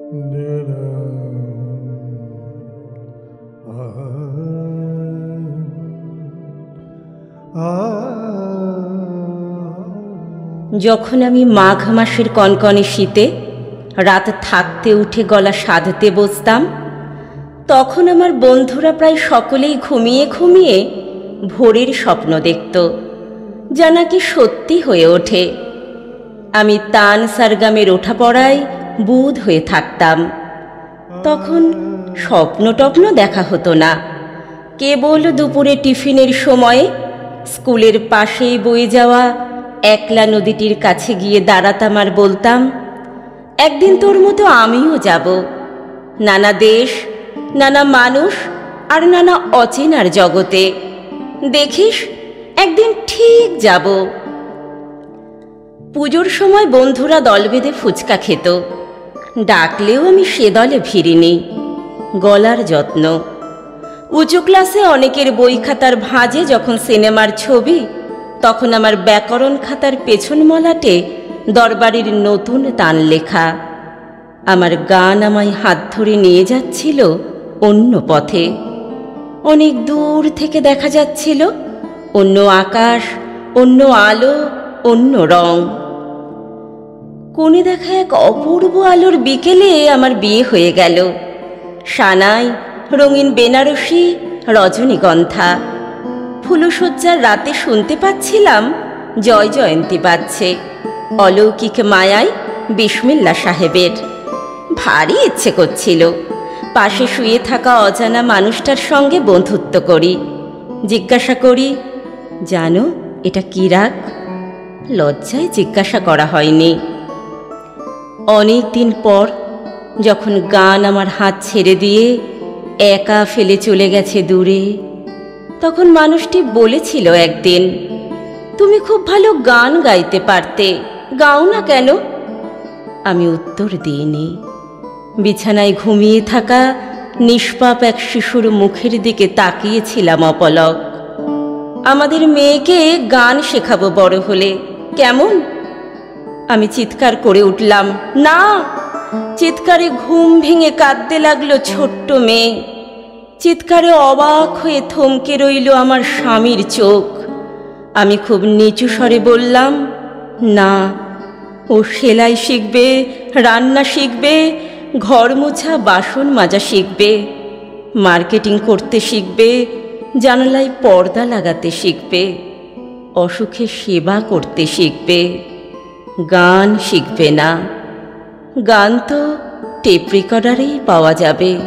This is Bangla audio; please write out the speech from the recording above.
যখন আমি মাঘ মাসের কনকনে শীতে রাত থাকতে উঠে গলা সাধতে বসতাম, তখন আমার বন্ধুরা প্রায় সকলেই ঘুমিয়ে ঘুমিয়ে ভোরের স্বপ্ন দেখত, যা নাকি সত্যি হয়ে ওঠে। আমি তান সারগামের ওঠা পড়ায় বুঁদ হয়ে থাকতাম। তখন স্বপ্ন টপ্ন দেখা হতো না, কেবল দুপুরে টিফিনের সময়ে স্কুলের পাশেই বয়ে যাওয়া একলা নদীটির কাছে গিয়ে দাঁড়াতাম আর বলতাম, একদিন তোর মতো আমিও যাব, নানা দেশ, নানা মানুষ আর নানা অচেনার জগতে, দেখিস একদিন ঠিক যাব। পুজোর সময় বন্ধুরা দল বেঁধে ফুচকা খেত, ডাকলেও আমি সে দলে ভিড়িনি। গলার যত্ন। উঁচু ক্লাসে অনেকের বই খাতার ভাঁজে যখন সিনেমার ছবি, তখন আমার ব্যাকরণ খাতার পেছন মলাটে দরবারের নতুন তান লেখা। আমার গান আমায় হাত ধরে নিয়ে যাচ্ছিল অন্য পথে। অনেক দূর থেকে দেখা যাচ্ছিল অন্য আকাশ, অন্য আলো, অন্য রং। কোণে দেখা এক অপূর্ব আলোর বিকেলে আমার বিয়ে হয়ে গেল। সানাই, রঙিন বেনারসি, রজনীগন্ধা। ফুলশয্যার রাতে শুনতে পাচ্ছিলাম জয় জয়ন্তী বাজছে, অলৌকিক মায়ায় বিসমিল্লা সাহেবের। ভারী ইচ্ছে করছিল পাশে শুয়ে থাকা অজানা মানুষটার সঙ্গে বন্ধুত্ব করি, জিজ্ঞাসা করি, জানো এটা কি রাগ? লজ্জায় জিজ্ঞাসা করা হয়নি। অনেক দিন পর যখন গান আমার হাত ছেড়ে দিয়ে একা ফেলে চলে গেছে দূরে, তখন মানুষটি বলেছিল একদিন, তুমি খুব ভালো গান গাইতে পারতে, গাও না কেন? আমি উত্তর দিইনি। বিছানায় ঘুমিয়ে থাকা নিষ্পাপ এক শিশুর মুখের দিকে তাকিয়েছিলাম অপলক। আমাদের মেয়েকে গান শেখাবো বড় হলে, কেমন? আমি চিৎকার করে উঠলাম, না! চিৎকারে ঘুম ভেঙে কাঁদতে লাগলো ছোট্ট মেয়ে। চিৎকারে অবাক হয়ে থমকে রইল আমার স্বামীর চোখ। আমি খুব নিচু স্বরে বললাম, না, ও সেলাই শিখবে, রান্না শিখবে, ঘর মোছা বাসন মাজা শিখবে, মার্কেটিং করতে শিখবে, জানালায় পর্দা লাগাতে শিখবে, অসুখে সেবা করতে শিখবে, গান শিখবে না। গান তো টেপ রেকর্ডারেই পাওয়া যাবে।